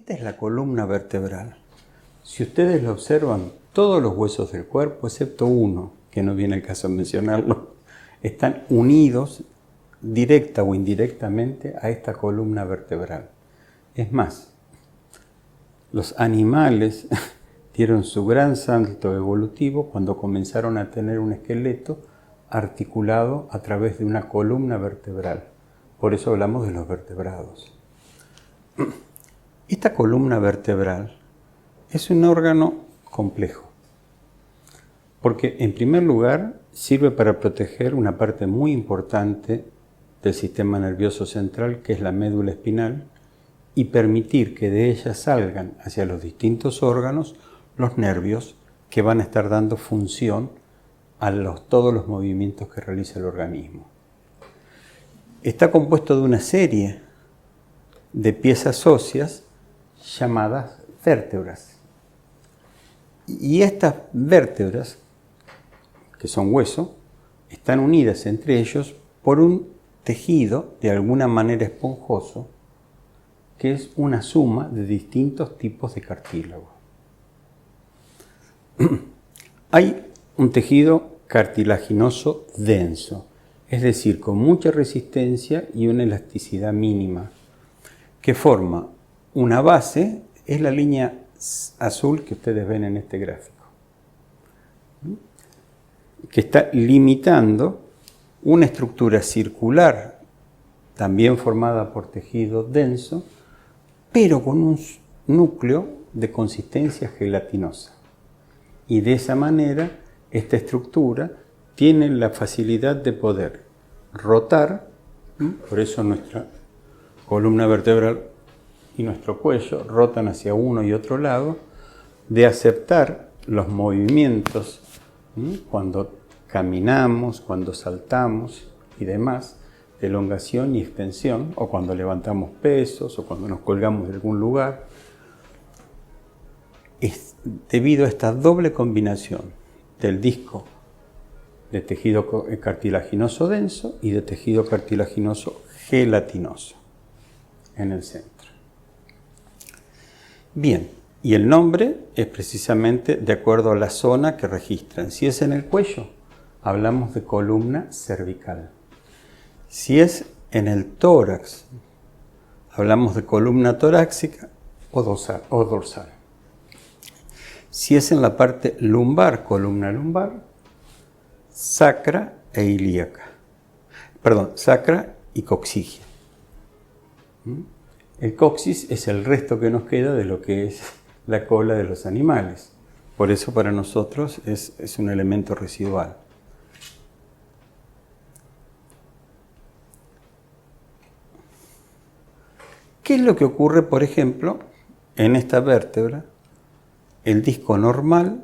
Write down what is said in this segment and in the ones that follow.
Esta es la columna vertebral. Si ustedes lo observan, todos los huesos del cuerpo, excepto uno, que no viene el caso de mencionarlo, están unidos directa o indirectamente a esta columna vertebral. Es más, los animales dieron su gran salto evolutivo cuando comenzaron a tener un esqueleto articulado a través de una columna vertebral. Por eso hablamos de los vertebrados. Esta columna vertebral es un órgano complejo, porque en primer lugar sirve para proteger una parte muy importante del sistema nervioso central, que es la médula espinal, y permitir que de ella salgan hacia los distintos órganos los nervios que van a estar dando función a todos los movimientos que realiza el organismo. Está compuesto de una serie de piezas óseas llamadas vértebras. Y estas vértebras, que son hueso, están unidas entre ellos por un tejido de alguna manera esponjoso, que es una suma de distintos tipos de cartílago. Hay un tejido cartilaginoso denso, es decir, con mucha resistencia y una elasticidad mínima, que forma una base, es la línea azul que ustedes ven en este gráfico, que está limitando una estructura circular, también formada por tejido denso, pero con un núcleo de consistencia gelatinosa. Y de esa manera, esta estructura tiene la facilidad de poder rotar, por eso nuestra columna vertebral y nuestro cuello rotan hacia uno y otro lado, de aceptar los movimientos cuando caminamos, cuando saltamos y demás, de elongación y extensión, o cuando levantamos pesos, o cuando nos colgamos de algún lugar. Es debido a esta doble combinación del disco de tejido cartilaginoso denso y de tejido cartilaginoso gelatinoso en el centro. Bien, y el nombre es precisamente de acuerdo a la zona que registran. Si es en el cuello, hablamos de columna cervical. Si es en el tórax, hablamos de columna torácica o dorsal. Si es en la parte lumbar, columna lumbar, sacra e ilíaca. Sacra y coxigia. El coxis es el resto que nos queda de lo que es la cola de los animales. Por eso para nosotros es un elemento residual. ¿Qué es lo que ocurre, por ejemplo, en esta vértebra? El disco normal,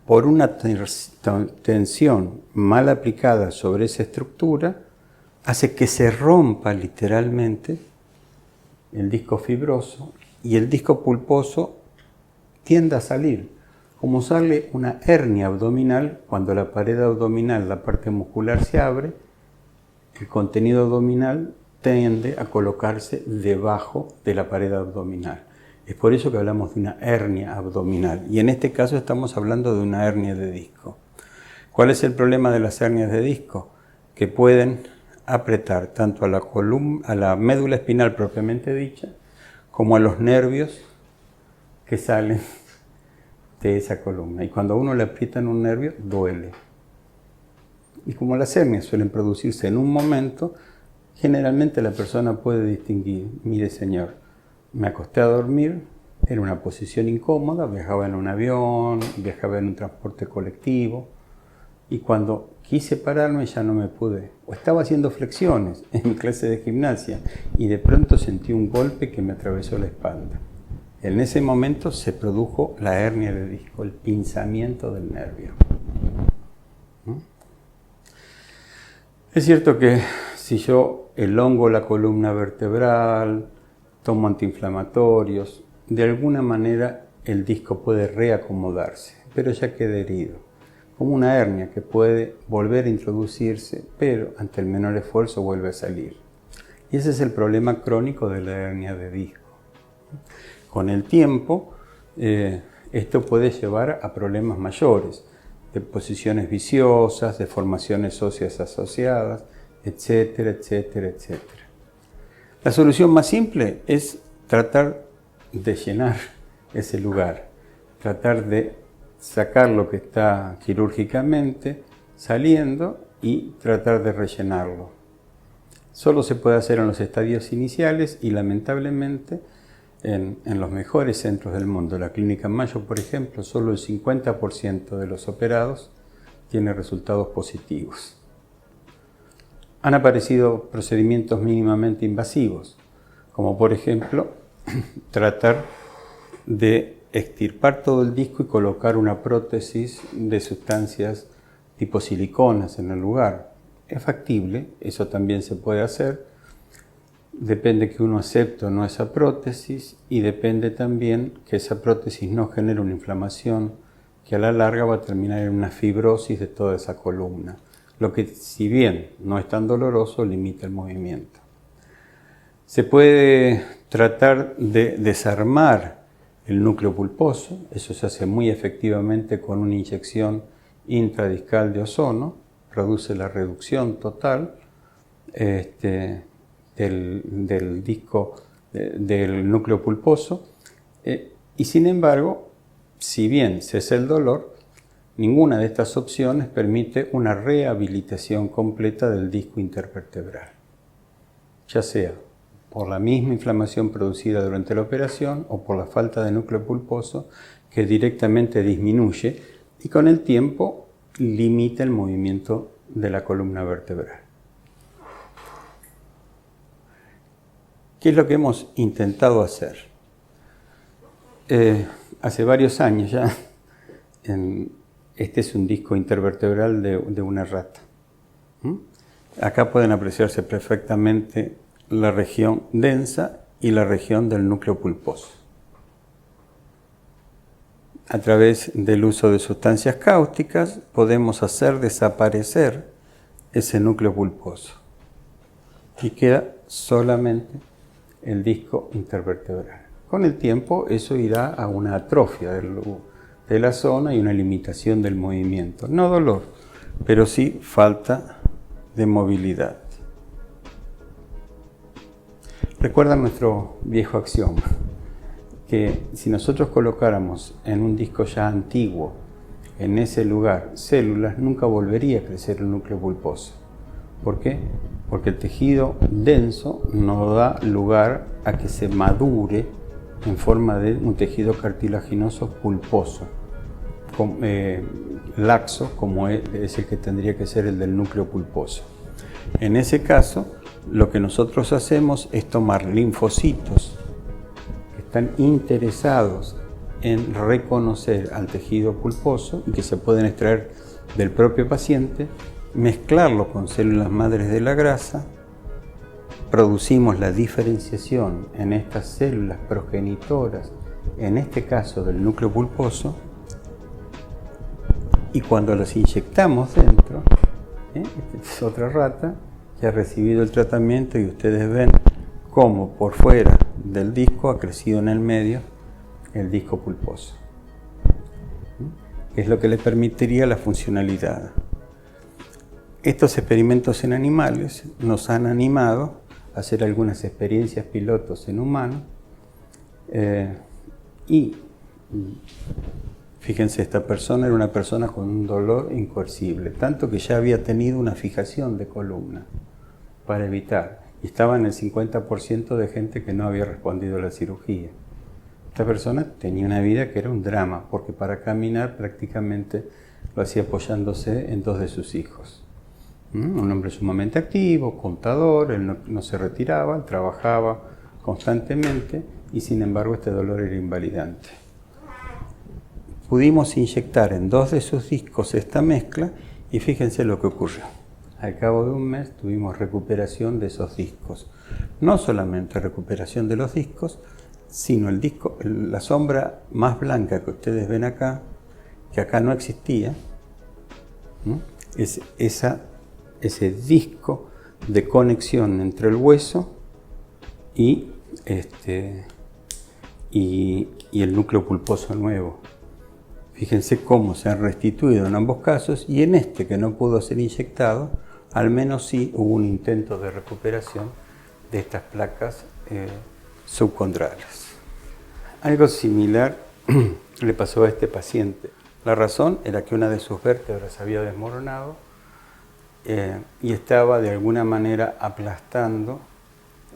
por una tensión mal aplicada sobre esa estructura, hace que se rompa literalmente el disco fibroso y el disco pulposo tiende a salir. Como sale una hernia abdominal, cuando la pared abdominal, la parte muscular se abre, el contenido abdominal tiende a colocarse debajo de la pared abdominal. Es por eso que hablamos de una hernia abdominal. Y en este caso estamos hablando de una hernia de disco. ¿Cuál es el problema de las hernias de disco? Que pueden apretar tanto a la médula espinal propiamente dicha, como a los nervios que salen de esa columna. Y cuando a uno le aprietan un nervio, duele. Y como las hernias suelen producirse en un momento, generalmente la persona puede distinguir: mire señor, me acosté a dormir, era una posición incómoda, viajaba en un avión, viajaba en un transporte colectivo, y cuando quise pararme ya no me pude. O estaba haciendo flexiones en mi clase de gimnasia y de pronto sentí un golpe que me atravesó la espalda. En ese momento se produjo la hernia de disco, el pinzamiento del nervio. Es cierto que si yo elongo la columna vertebral, tomo antiinflamatorios, de alguna manera el disco puede reacomodarse, pero ya queda herido, como una hernia que puede volver a introducirse, pero ante el menor esfuerzo vuelve a salir. Y ese es el problema crónico de la hernia de disco. Con el tiempo, esto puede llevar a problemas mayores, de posiciones viciosas, deformaciones óseas asociadas, etcétera, etcétera, etcétera. La solución más simple es tratar de llenar ese lugar, tratar de sacar lo que está quirúrgicamente saliendo y tratar de rellenarlo. Solo se puede hacer en los estadios iniciales y lamentablemente en los mejores centros del mundo. La Clínica Mayo, por ejemplo, solo el 50% de los operados tiene resultados positivos. Han aparecido procedimientos mínimamente invasivos, como por ejemplo tratar de extirpar todo el disco y colocar una prótesis de sustancias tipo siliconas en el lugar. Es factible, eso también se puede hacer. Depende que uno acepte o no esa prótesis y depende también que esa prótesis no genere una inflamación que a la larga va a terminar en una fibrosis de toda esa columna. Lo que, si bien no es tan doloroso, limita el movimiento. Se puede tratar de desarmar el núcleo pulposo, eso se hace muy efectivamente con una inyección intradiscal de ozono, produce la reducción total del disco del núcleo pulposo y sin embargo, si bien cesa el dolor, ninguna de estas opciones permite una rehabilitación completa del disco intervertebral, ya sea por la misma inflamación producida durante la operación o por la falta de núcleo pulposo que directamente disminuye y con el tiempo limita el movimiento de la columna vertebral. ¿Qué es lo que hemos intentado hacer? Hace varios años ya, este es un disco intervertebral de una rata. Acá pueden apreciarse perfectamente la región densa y la región del núcleo pulposo. A través del uso de sustancias cáusticas podemos hacer desaparecer ese núcleo pulposo y queda solamente el disco intervertebral. Con el tiempo eso irá a una atrofia de la zona y una limitación del movimiento. No dolor, pero sí falta de movilidad. Recuerda nuestro viejo axioma, que si nosotros colocáramos en un disco ya antiguo, en ese lugar, células, nunca volvería a crecer el núcleo pulposo. ¿Por qué? Porque el tejido denso no da lugar a que se madure en forma de un tejido cartilaginoso pulposo, laxo, como es el que tendría que ser el del núcleo pulposo. En ese caso, lo que nosotros hacemos es tomar linfocitos que están interesados en reconocer al tejido pulposo y que se pueden extraer del propio paciente, mezclarlo con células madres de la grasa, producimos la diferenciación en estas células progenitoras, en este caso del núcleo pulposo, y cuando las inyectamos dentro, esta es otra rata que ha recibido el tratamiento y ustedes ven cómo por fuera del disco ha crecido en el medio el disco pulposo, que es lo que le permitiría la funcionalidad. Estos experimentos en animales nos han animado a hacer algunas experiencias pilotos en humanos y fíjense, esta persona era una persona con un dolor incoercible, tanto que ya había tenido una fijación de columna para evitar, y estaba en el 50% de gente que no había respondido a la cirugía. Esta persona tenía una vida que era un drama, porque para caminar prácticamente lo hacía apoyándose en dos de sus hijos. Un hombre sumamente activo, contador, él no se retiraba, trabajaba constantemente y sin embargo este dolor era invalidante. Pudimos inyectar en dos de sus discos esta mezcla y fíjense lo que ocurrió. Al cabo de un mes tuvimos recuperación de esos discos. No solamente recuperación de los discos, sino el disco, la sombra más blanca que ustedes ven acá, que acá no existía, es ese disco de conexión entre el hueso y y el núcleo pulposo nuevo. Fíjense cómo se han restituido en ambos casos, y en este que no pudo ser inyectado, al menos sí hubo un intento de recuperación de estas placas subcondrales. Algo similar le pasó a este paciente. La razón era que una de sus vértebras había desmoronado y estaba de alguna manera aplastando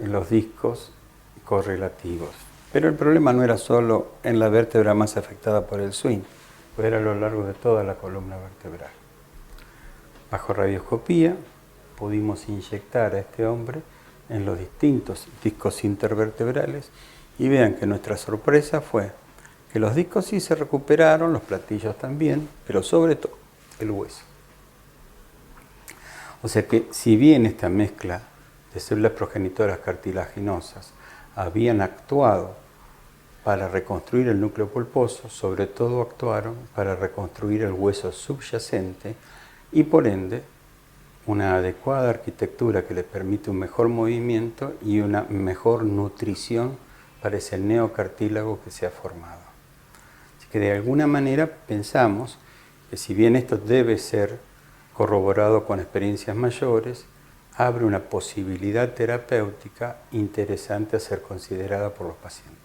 los discos correlativos. Pero el problema no era solo en la vértebra más afectada por el swing, pues era a lo largo de toda la columna vertebral. Bajo radioscopía pudimos inyectar a este hombre en los distintos discos intervertebrales y vean que nuestra sorpresa fue que los discos sí se recuperaron, los platillos también, pero sobre todo el hueso. O sea que si bien esta mezcla de células progenitoras cartilaginosas habían actuado para reconstruir el núcleo pulposo, sobre todo actuaron para reconstruir el hueso subyacente y por ende una adecuada arquitectura que le permite un mejor movimiento y una mejor nutrición para ese neocartílago que se ha formado. Así que de alguna manera pensamos que si bien esto debe ser corroborado con experiencias mayores, abre una posibilidad terapéutica interesante a ser considerada por los pacientes.